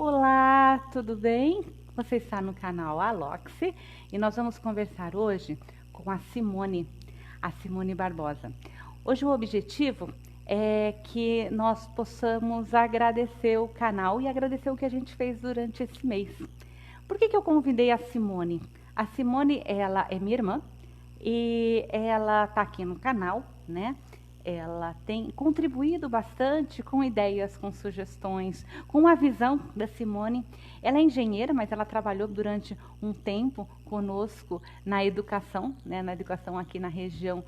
Olá, tudo bem? Você está no canal Aloxi e nós vamos conversar hoje com a Simone Barbosa. Hoje o objetivo é que nós possamos agradecer o canal e agradecer o que a gente fez durante esse mês. Por que eu convidei a Simone? A Simone, ela é minha irmã e ela está aqui no canal, né? Ela tem contribuído bastante com ideias, com sugestões, com a visão da Simone. Ela é engenheira, mas ela trabalhou durante um tempo conosco na educação, né, na educação aqui na região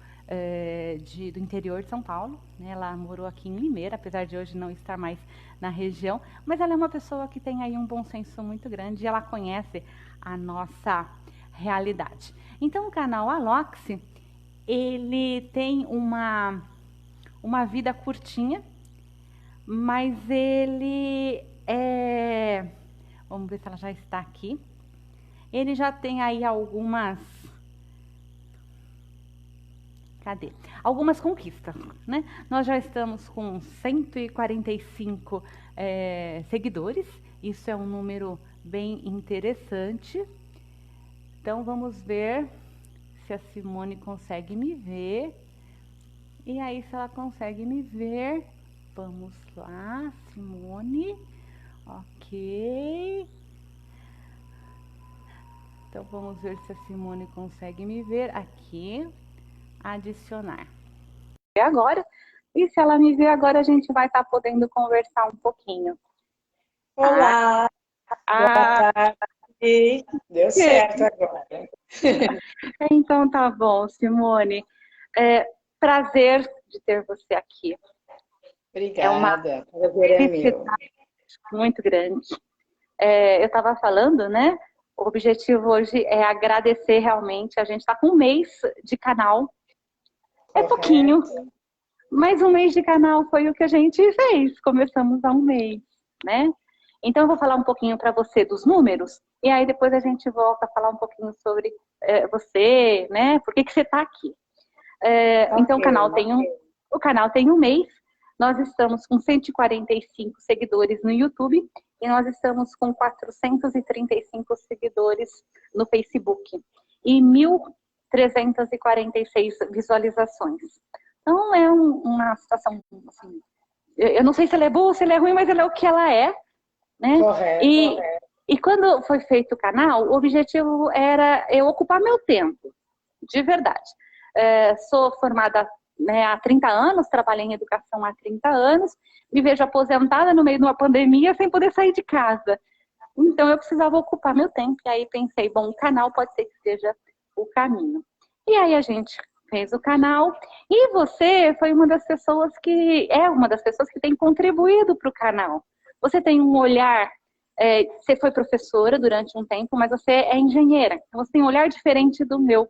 do interior de São Paulo. Né? Ela morou aqui em Limeira, apesar de hoje não estar mais na região, mas ela é uma pessoa que tem aí um bom senso muito grande e ela conhece a nossa realidade. Então, o canal Aloxi, ele tem uma vida curtinha, mas ele é... Vamos ver se ela já está aqui. Ele já tem aí algumas... Cadê? Algumas conquistas, né? Nós já estamos com 145 seguidores. Isso é um número bem interessante. Então, vamos ver se a Simone consegue me ver. E aí, se ela consegue me ver, vamos lá, Simone. Ok. Então, vamos ver se a Simone consegue me ver aqui. Adicionar. Agora. E se ela me ver agora, a gente vai estar podendo conversar um pouquinho. Olá, boa tarde. Deu certo agora. Então, tá bom, Simone. Prazer de ter você aqui. Obrigada, prazer é meu. Muito grande. Eu estava falando, né? O objetivo hoje é agradecer realmente. A gente está com um mês de canal. É pouquinho, mas um mês de canal foi o que a gente fez. Começamos há um mês, né? Então, eu vou falar um pouquinho para você dos números, e aí depois a gente volta a falar um pouquinho sobre você, né? Por que você está aqui. Então, o canal tem um mês, nós estamos com 145 seguidores no YouTube e nós estamos com 435 seguidores no Facebook e 1.346 visualizações. Então, é uma situação, assim, eu não sei se ela é boa ou se ela é ruim, mas ela é o que ela é, né? Correto. E quando foi feito o canal, o objetivo era eu ocupar meu tempo, de verdade. Sou formada, né, há 30 anos, trabalhei em educação há 30 anos, me vejo aposentada no meio de uma pandemia sem poder sair de casa. Então eu precisava ocupar meu tempo, e aí pensei, bom, o canal pode ser que seja o caminho. E aí a gente fez o canal, e você foi uma das pessoas que tem contribuído para o canal. Você tem um olhar, você foi professora durante um tempo, mas você é engenheira, então você tem um olhar diferente do meu.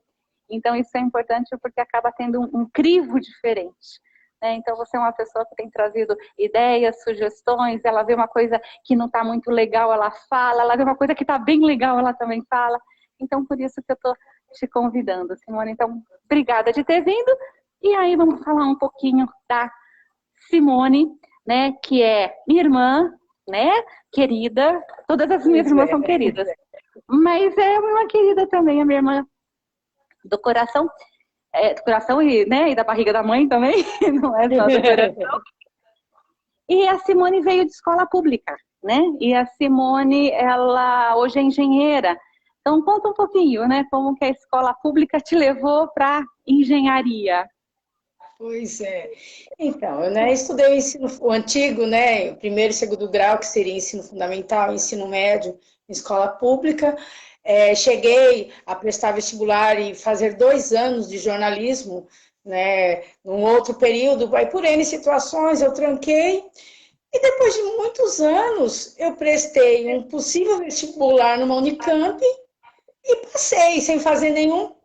Então isso é importante porque acaba tendo um crivo diferente. Né? Então você é uma pessoa que tem trazido ideias, sugestões, ela vê uma coisa que não está muito legal, ela fala, ela vê uma coisa que está bem legal, ela também fala. Então por isso que eu estou te convidando, Simone. Então, obrigada de ter vindo. E aí vamos falar um pouquinho da Simone, né, que é minha irmã, né, querida. Todas as minhas irmãs são queridas. Mas é uma querida também, a minha irmã do coração e, né, e da barriga da mãe também, não é só do coração. E a Simone veio de escola pública, né? E a Simone, ela hoje é engenheira. Então conta um pouquinho, né, como que a escola pública te levou para engenharia. Pois é. Então, eu, né, estudei o antigo, né, o primeiro e segundo grau, que seria ensino fundamental, ensino médio, em escola pública. Cheguei a prestar vestibular e fazer 2 anos de jornalismo, né, num outro período, aí por N situações eu tranquei, e depois de muitos anos eu prestei um possível vestibular numa Unicamp e passei, sem fazer nenhum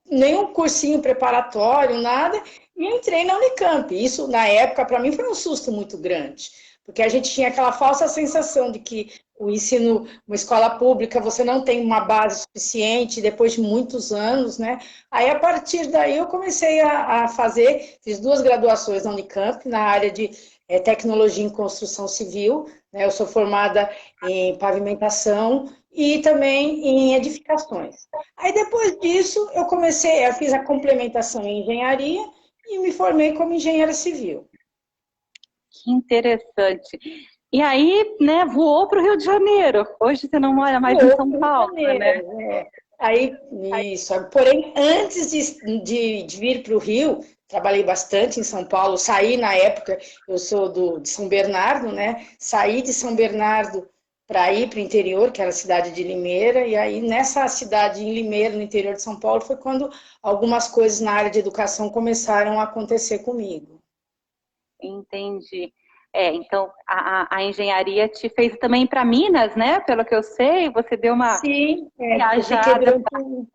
cursinho preparatório, nada, e entrei na Unicamp. Isso, na época, para mim foi um susto muito grande, porque a gente tinha aquela falsa sensação de que o ensino, uma escola pública, você não tem uma base suficiente depois de muitos anos, né? Aí, a partir daí, eu comecei a fazer, fiz 2 graduações na Unicamp, na área de tecnologia em construção civil, né? Eu sou formada em pavimentação e também em edificações. Aí depois disso eu fiz a complementação em engenharia e me formei como engenheira civil. Que interessante. E aí, né, voou para o Rio de Janeiro. Hoje você não mora mais em Vou São para o Rio de Paulo, né? Janeiro, né? Aí, isso. Porém, antes de vir para o Rio, trabalhei bastante em São Paulo, saí na época, eu sou de São Bernardo, né? Saí de São Bernardo para ir para o interior, que era a cidade de Limeira, e aí nessa cidade em Limeira, no interior de São Paulo, foi quando algumas coisas na área de educação começaram a acontecer comigo. Entendi. Então a engenharia te fez também para Minas, né? Pelo que eu sei, você deu uma Sim, eu fiquei viajada. durante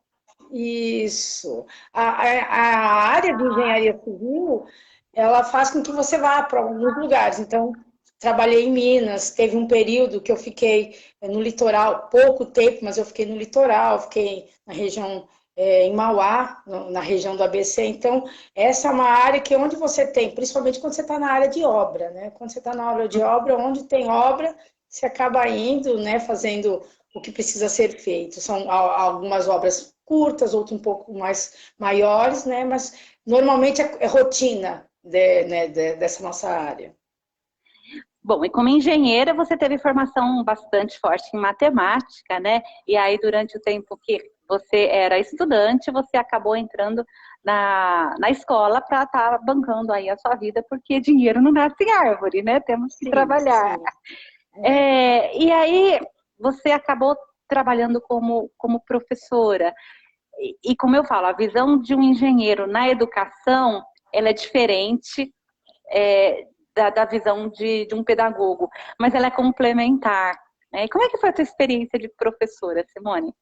isso. A área de engenharia civil, ela faz com que você vá para alguns lugares. Então, trabalhei em Minas, teve um período que eu fiquei no litoral, pouco tempo, mas eu fiquei no litoral, fiquei na região, em Mauá, na região do ABC. Então, essa é uma área que onde você tem, principalmente quando você está na área de obra, né? Quando você está na área de obra, onde tem obra, você acaba indo, né, fazendo o que precisa ser feito. São algumas obras curtas, outras um pouco mais maiores, né? Mas normalmente é rotina dessa nossa área. Bom, e como engenheira, você teve formação bastante forte em matemática, né? E aí, durante o tempo que você era estudante, você acabou entrando na escola para estar bancando aí a sua vida, porque dinheiro não nasce em árvore, né? Temos que Sim, trabalhar. sim. É. E aí, você acabou trabalhando como professora. E como eu falo, a visão de um engenheiro na educação, ela é diferente da visão de um pedagogo, mas ela é complementar, né? E como é que foi a tua experiência de professora, Simone?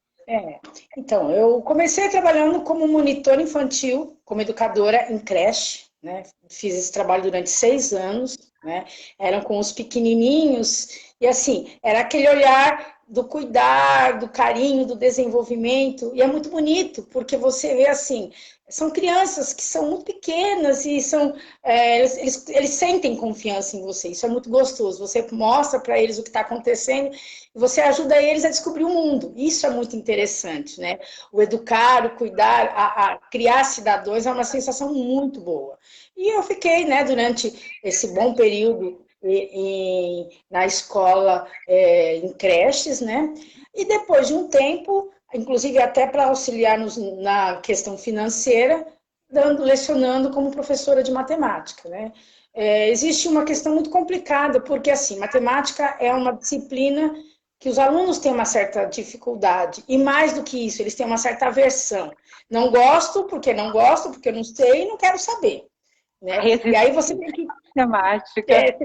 Então, eu comecei trabalhando como monitor infantil, como educadora em creche, né? Fiz esse trabalho durante 6 anos, né? Eram com os pequenininhos, e assim, era aquele olhar do cuidar, do carinho, do desenvolvimento, e é muito bonito, porque você vê assim, são crianças que são muito pequenas e eles sentem confiança em você, isso é muito gostoso, você mostra para eles o que está acontecendo, e você ajuda eles a descobrir o mundo, isso é muito interessante, né? O educar, o cuidar, a criar cidadãos é uma sensação muito boa. E eu fiquei, né, durante esse bom período na escola, em creches, né? E depois de um tempo, inclusive até para auxiliar na questão financeira, lecionando como professora de matemática, né? Existe uma questão muito complicada, porque assim, matemática é uma disciplina que os alunos têm uma certa dificuldade, e mais do que isso, eles têm uma certa aversão. Não gosto, porque não gosto, porque eu não sei e não quero saber, né? E aí você Resistência tem que matemática. é,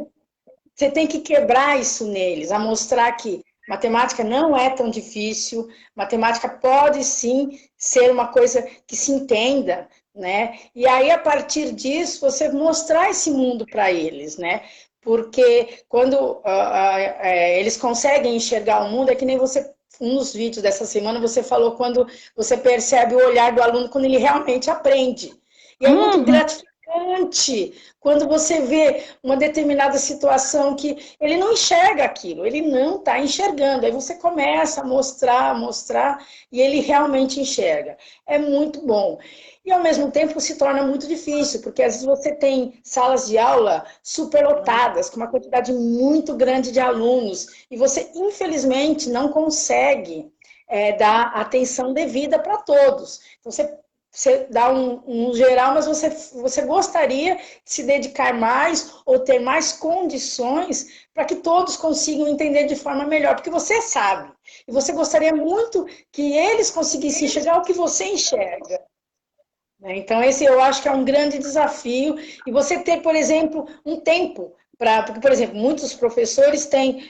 você tem que quebrar isso neles, a mostrar que matemática não é tão difícil, matemática pode sim ser uma coisa que se entenda, né? E aí, a partir disso, você mostrar esse mundo para eles, né? Porque quando eles conseguem enxergar o mundo, é que nem você, um dos vídeos dessa semana, você falou quando você percebe o olhar do aluno quando ele realmente aprende. E é muito Uhum. gratificante quando você vê uma determinada situação que ele não enxerga aquilo, ele não está enxergando. Aí você começa a mostrar, e ele realmente enxerga. É muito bom. E ao mesmo tempo se torna muito difícil, porque às vezes você tem salas de aula superlotadas, com uma quantidade muito grande de alunos, e você, infelizmente, não consegue dar atenção devida para todos. Então, você dá um geral, mas você gostaria de se dedicar mais ou ter mais condições para que todos consigam entender de forma melhor, porque você sabe, e você gostaria muito que eles conseguissem enxergar o que você enxerga. Né? Então, esse eu acho que é um grande desafio, e você ter, por exemplo, um tempo porque, por exemplo, muitos professores têm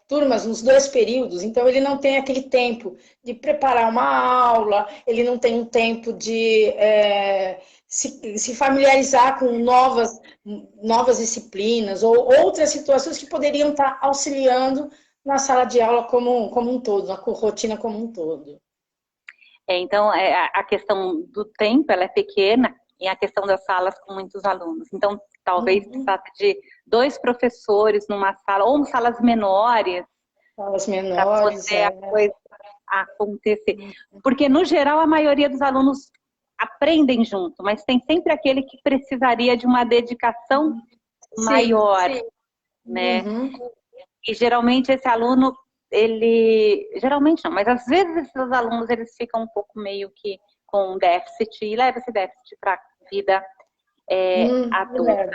turmas nos 2 períodos, então ele não tem aquele tempo de preparar uma aula, ele não tem um tempo de se familiarizar com novas disciplinas ou outras situações que poderiam estar auxiliando na sala de aula como um todo, na rotina como um todo. Então, a questão do tempo ela é pequena e a questão das salas com muitos alunos. Então, talvez se trata 2 professores numa sala, ou em salas menores, Salas para menores, poder a coisa acontecer. Porque, no geral, a maioria dos alunos aprendem junto, mas tem sempre aquele que precisaria de uma dedicação maior, sim. né? E geralmente esse aluno, geralmente não, mas às vezes esses alunos, eles ficam um pouco meio que com déficit, e leva esse déficit para a vida adulta.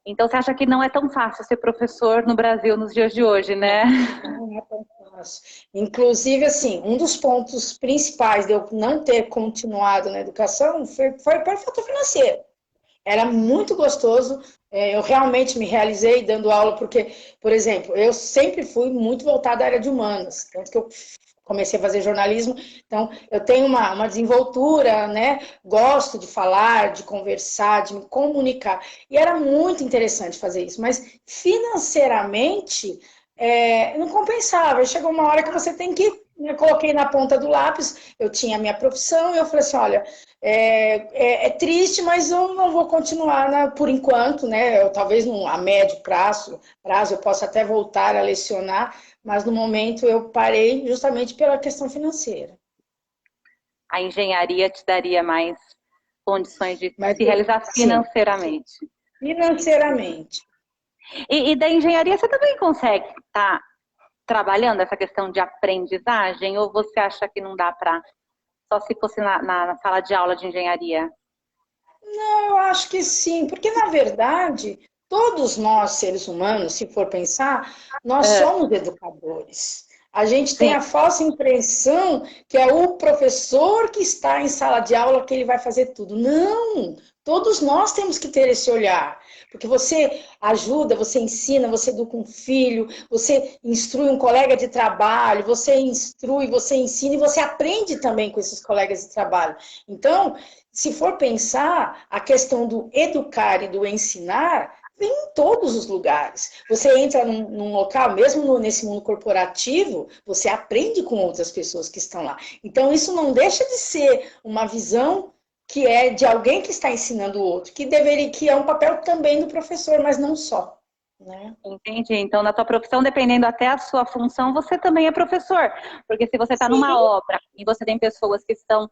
Então, você acha que não é tão fácil ser professor no Brasil nos dias de hoje, né? Não é tão fácil. Inclusive, assim, um dos pontos principais de eu não ter continuado na educação foi para o fator financeiro. Era muito gostoso, eu realmente me realizei dando aula, porque, por exemplo, eu sempre fui muito voltada à área de humanas, tanto que eu comecei a fazer jornalismo, então eu tenho uma desenvoltura, né? Gosto de falar, de conversar, de me comunicar, e era muito interessante fazer isso, mas financeiramente não compensava. Chegou uma hora que você tem que. Eu coloquei na ponta do lápis, eu tinha a minha profissão, e eu falei assim, olha, é triste, mas eu não vou continuar, né, por enquanto, né? Talvez a médio prazo eu possa até voltar a lecionar, mas no momento eu parei justamente pela questão financeira. A engenharia te daria mais condições de Mas, se realizar sim, financeiramente. financeiramente. E da engenharia você também consegue estar trabalhando essa questão de aprendizagem, ou você acha que não dá para só se fosse na sala de aula de engenharia? Eu acho que sim, porque na verdade, todos nós, seres humanos, se for pensar, nós somos educadores. A gente tem Sim, a falsa impressão que é o professor que está em sala de aula que ele vai fazer tudo. Não! Todos nós temos que ter esse olhar, porque você ajuda, você ensina, você educa um filho, você instrui um colega de trabalho, você instrui, você ensina e você aprende também com esses colegas de trabalho. Então, se for pensar, a questão do educar e do ensinar vem em todos os lugares. Você entra num local, mesmo nesse mundo corporativo, você aprende com outras pessoas que estão lá. Então, isso não deixa de ser uma visão que é de alguém que está ensinando o outro, que é um papel também do professor, mas não só. Né? entendi. Então, na tua profissão, dependendo até a sua função, você também é professor. Porque se você está numa obra e você tem pessoas que são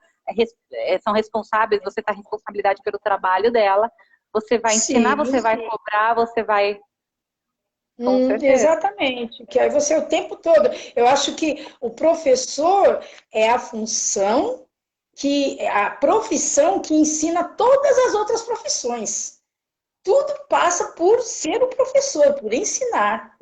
responsáveis, você está responsabilidade pelo trabalho dela, você vai ensinar, você vai cobrar, você vai... Com certeza. Exatamente, que aí você o tempo todo. Eu acho que o professor é a função a profissão que ensina todas as outras profissões. Tudo passa por ser o professor, por ensinar.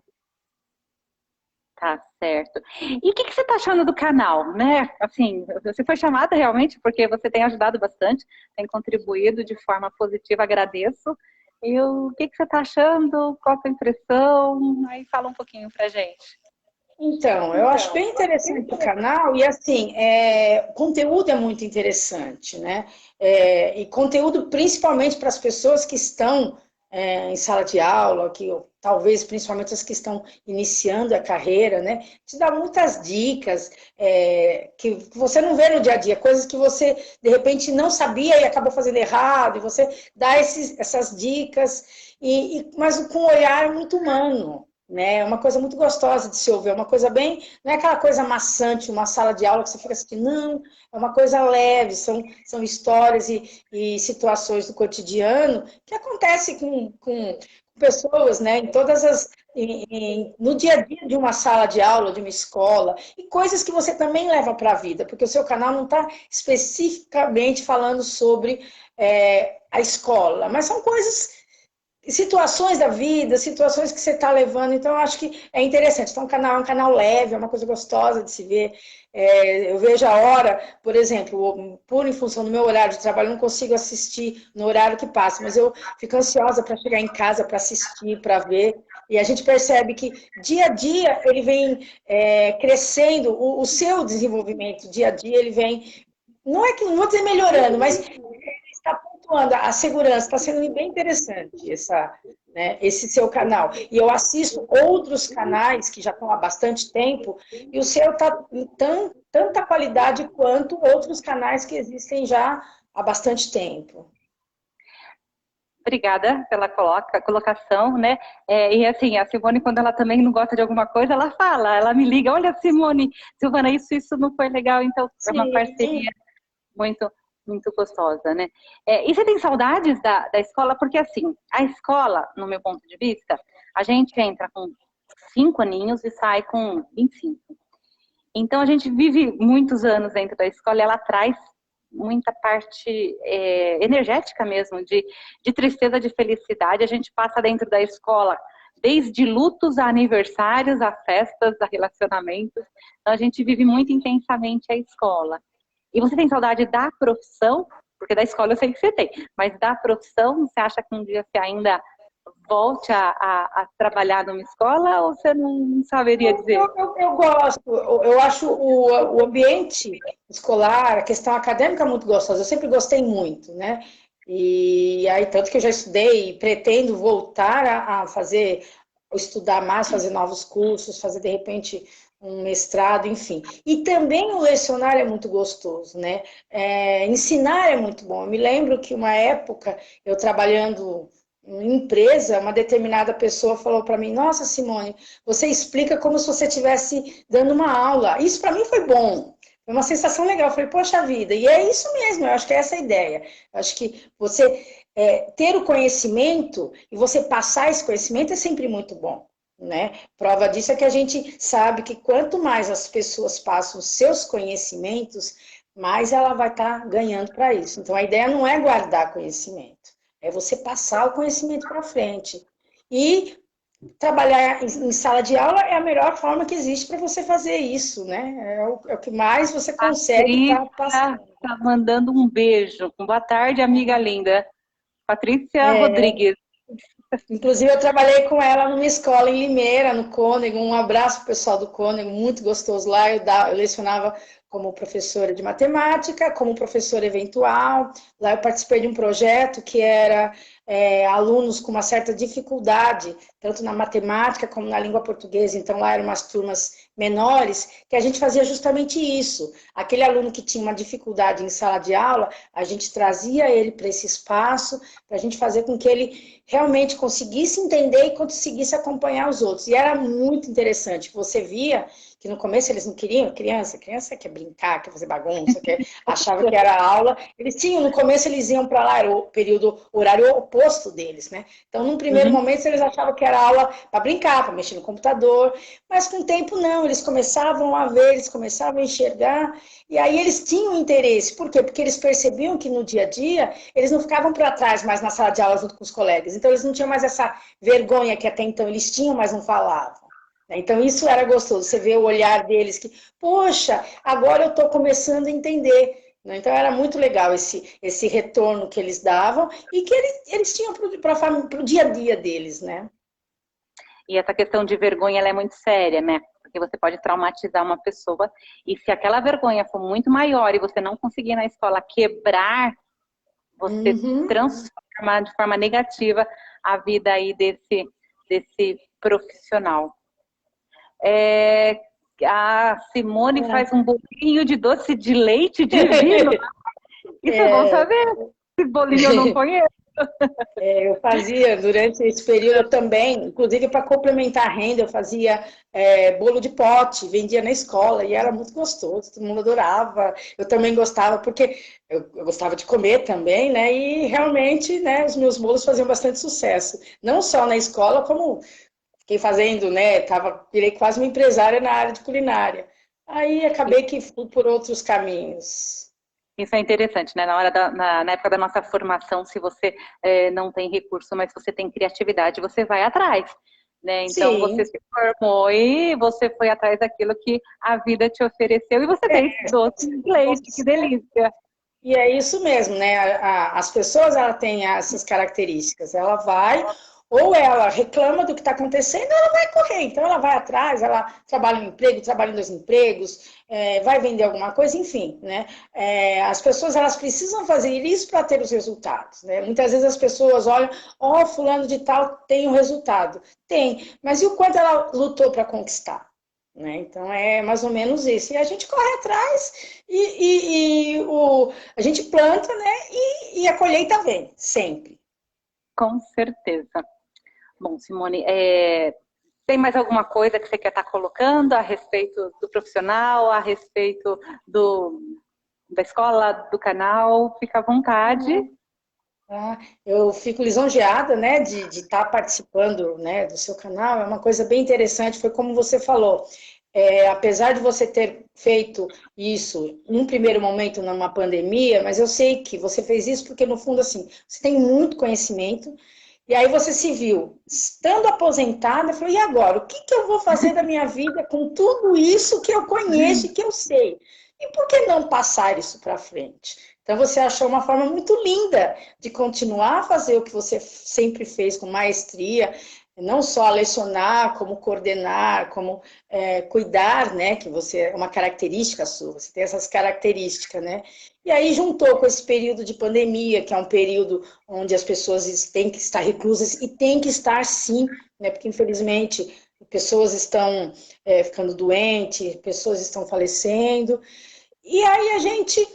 Tá certo. E o que você está achando do canal, né? Assim, você foi chamada realmente porque você tem ajudado bastante, tem contribuído de forma positiva, agradeço. E o que você está achando? Qual a sua impressão? Aí fala um pouquinho pra gente. Então, eu acho bem interessante o canal e, assim, o conteúdo é muito interessante, né? E conteúdo principalmente para as pessoas que estão em sala de aula, talvez principalmente as que estão iniciando a carreira, né? Te dá muitas dicas que você não vê no dia a dia, coisas que você, de repente, não sabia e acabou fazendo errado, e você dá essas dicas, mas com um olhar muito humano. Né? É uma coisa muito gostosa de se ouvir, é uma coisa bem, não é aquela coisa maçante, uma sala de aula que você fica assim, não, é uma coisa leve, são histórias e situações do cotidiano que acontecem com pessoas, né, em todas no dia a dia de uma sala de aula, de uma escola, e coisas que você também leva para a vida, porque o seu canal não está especificamente falando sobre a escola, mas são coisas situações da vida, situações que você está levando, então eu acho que é interessante. Então, o canal é um canal leve, é uma coisa gostosa de se ver. Eu vejo a hora, por exemplo, em função do meu horário de trabalho, eu não consigo assistir no horário que passa, mas eu fico ansiosa para chegar em casa, para assistir, para ver. E a gente percebe que dia a dia ele vem crescendo, o seu desenvolvimento, dia a dia ele vem, não vou dizer melhorando, mas está pontuando a segurança, está sendo bem interessante esse seu canal. E eu assisto outros canais que já estão há bastante tempo, e o seu está em tanta qualidade quanto outros canais que existem já há bastante tempo. Obrigada pela colocação, né? E assim, a Simone, quando ela também não gosta de alguma coisa, ela fala, ela me liga, olha, Simone, Silvana, isso não foi legal, então é uma Sim. parceria muito, muito gostosa, né? E você tem saudades da escola? Porque assim, a escola, no meu ponto de vista, a gente entra com 5 aninhos e sai com 25. Então a gente vive muitos anos dentro da escola e ela traz muita parte energética mesmo, de tristeza, de felicidade. A gente passa dentro da escola desde lutos a aniversários, a festas, a relacionamentos. Então a gente vive muito intensamente a escola. E você tem saudade da profissão? Porque da escola eu sei que você tem, mas da profissão, você acha que um dia você ainda volte a trabalhar numa escola ou você não saberia dizer? Eu gosto, eu acho o ambiente escolar, a questão acadêmica muito gostosa, eu sempre gostei muito, né? E aí, tanto que eu já estudei e pretendo voltar a fazer, estudar mais, fazer novos cursos, fazer de repente um mestrado, enfim. E também o lecionar é muito gostoso, né? Ensinar é muito bom. Eu me lembro que uma época, eu trabalhando em empresa, uma determinada pessoa falou para mim: Nossa, Simone, você explica como se você estivesse dando uma aula. Isso para mim foi bom. Foi uma sensação legal. Eu falei, poxa vida, e é isso mesmo, eu acho que é essa a ideia. Eu acho que você ter o conhecimento e você passar esse conhecimento é sempre muito bom. Né? Prova disso é que a gente sabe que quanto mais as pessoas passam os seus conhecimentos, mais ela vai estar ganhando para isso. Então a ideia não é guardar conhecimento, é você passar o conhecimento para frente. E trabalhar em sala de aula é a melhor forma que existe para você fazer isso, né? É o que mais você consegue Patrícia estar passando. tá mandando um beijo. Boa tarde, amiga linda. Patrícia Rodrigues. Inclusive, eu trabalhei com ela numa escola em Limeira, no Cônego. Um abraço para o pessoal do Cônego, muito gostoso lá. Eu lecionava como professora de matemática, como professora eventual. Lá eu participei de um projeto que era alunos com uma certa dificuldade, tanto na matemática como na língua portuguesa. Então, lá eram umas turmas menores, que a gente fazia justamente isso. Aquele aluno que tinha uma dificuldade em sala de aula, a gente trazia ele para esse espaço, para a gente fazer com que ele realmente conseguisse entender e conseguisse acompanhar os outros. E era muito interessante. Você via que no começo eles não queriam, criança quer brincar, quer fazer bagunça, achava que era aula. Eles tinham, no começo eles iam para lá, era o horário oposto deles, né? Então, num primeiro momento, eles achavam que era aula para brincar, para mexer no computador, mas com o tempo não, eles começavam a ver, eles começavam a enxergar, e aí eles tinham interesse. Por quê? Porque eles percebiam que no dia a dia, eles não ficavam para trás mais na sala de aula junto com os colegas, então eles não tinham mais essa vergonha que até então eles tinham, mas não falavam. Então, isso era gostoso, você vê o olhar deles que, poxa, agora eu estou começando a entender. Então, era muito legal esse retorno que eles davam e que eles tinham para o dia a dia deles, né? E essa questão de vergonha, ela é muito séria, né? Porque você pode traumatizar uma pessoa e se aquela vergonha for muito maior e você não conseguir na escola quebrar, você transforma de forma negativa a vida aí desse profissional. A Simone faz um bolinho de doce de leite divino. Isso é bom saber. Esse bolinho eu não conheço. Eu fazia durante esse período também, inclusive para complementar a renda, eu fazia bolo de pote, vendia na escola e era muito gostoso, todo mundo adorava. Eu também gostava, porque eu gostava de comer também, né? E realmente, né, os meus bolos faziam bastante sucesso, não só na escola, como fiquei fazendo, né? Virei quase uma empresária na área de culinária. Aí acabei que fui por outros caminhos. Isso é interessante, né? Na época da nossa formação, se você não tem recurso, mas você tem criatividade, você vai atrás, né? Então, você Sim. se formou e você foi atrás daquilo que a vida te ofereceu e você fez doce de leite, que delícia! E é isso mesmo, né? As pessoas ela têm essas características. Ela vai, ou ela reclama do que está acontecendo, ou ela vai correr. Então ela vai atrás, ela trabalha um emprego, trabalha em 2 empregos, vai vender alguma coisa, enfim, né? As pessoas elas precisam fazer isso para ter os resultados, né? Muitas vezes as pessoas olham, fulano de tal tem um resultado. Tem, mas e o quanto ela lutou para conquistar? Né? Então é mais ou menos isso. E a gente corre atrás a gente planta, né? E a colheita vem, sempre. Com certeza. Bom, Simone, tem mais alguma coisa que você quer estar colocando a respeito do profissional, a respeito da escola, do canal? Fica à vontade. Eu fico lisonjeada, né, de estar participando, né, do seu canal. É uma coisa bem interessante, foi como você falou. Apesar de você ter feito isso num primeiro momento numa pandemia, mas eu sei que você fez isso porque, no fundo, assim, você tem muito conhecimento, e aí você se viu estando aposentada, falou, e agora? O que eu vou fazer da minha vida com tudo isso que eu conheço e que eu sei? E por que não passar isso para frente? Então você achou uma forma muito linda de continuar a fazer o que você sempre fez com maestria, não só lecionar, como coordenar, como cuidar, né? Que você é uma característica sua, você tem essas características, né? E aí juntou com esse período de pandemia, que é um período onde as pessoas têm que estar reclusas e têm que estar sim, né? Porque infelizmente pessoas estão ficando doentes, pessoas estão falecendo, e aí a gente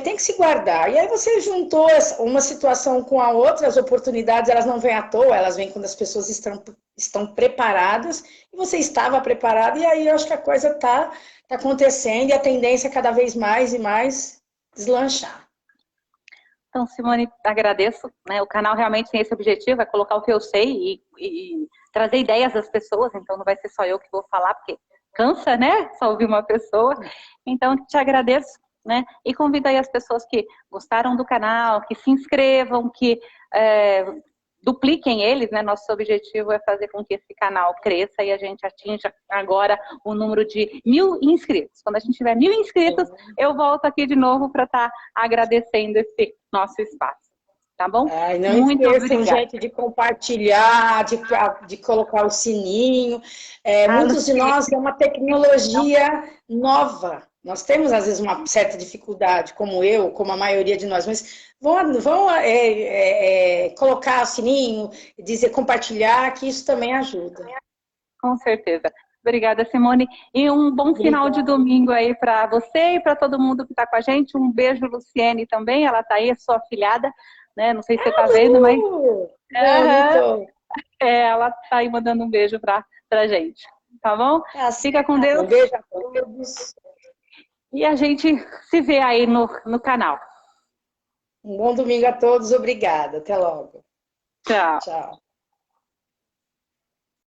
tem que se guardar. E aí você juntou uma situação com a outra, as oportunidades elas não vêm à toa, elas vêm quando as pessoas estão preparadas, e você estava preparado, e aí eu acho que a coisa está acontecendo, e a tendência é cada vez mais e mais deslanchar. Então, Simone, agradeço, né? O canal realmente tem esse objetivo, é colocar o que eu sei e trazer ideias das pessoas, então não vai ser só eu que vou falar, porque cansa, né? Só ouvir uma pessoa. Então, te agradeço, né? E convido aí as pessoas que gostaram do canal, que se inscrevam, que dupliquem eles, né? Nosso objetivo é fazer com que esse canal cresça e a gente atinja agora o número de 1000 inscritos. Quando a gente tiver 1000 inscritos, eu volto aqui de novo para estar agradecendo esse nosso espaço. Tá bom? Não Muito esqueçam, obrigada. gente, de compartilhar, de colocar o sininho. Muitos de nós é uma tecnologia nova. Nós temos, às vezes, uma certa dificuldade, como eu, como a maioria de nós, mas vão colocar o sininho, dizer compartilhar, que isso também ajuda. Com certeza. Obrigada, Simone. E um bom final de domingo aí para você e para todo mundo que está com a gente. Um beijo, Luciene, também. Ela está aí, sua afilhada, né? Não sei se você está vendo, mas... ela está aí mandando um beijo para a gente. Tá bom? Fica com Deus. Um beijo a todos. E a gente se vê aí no canal. Um bom domingo a todos. Obrigada. Até logo. Tchau. Tchau.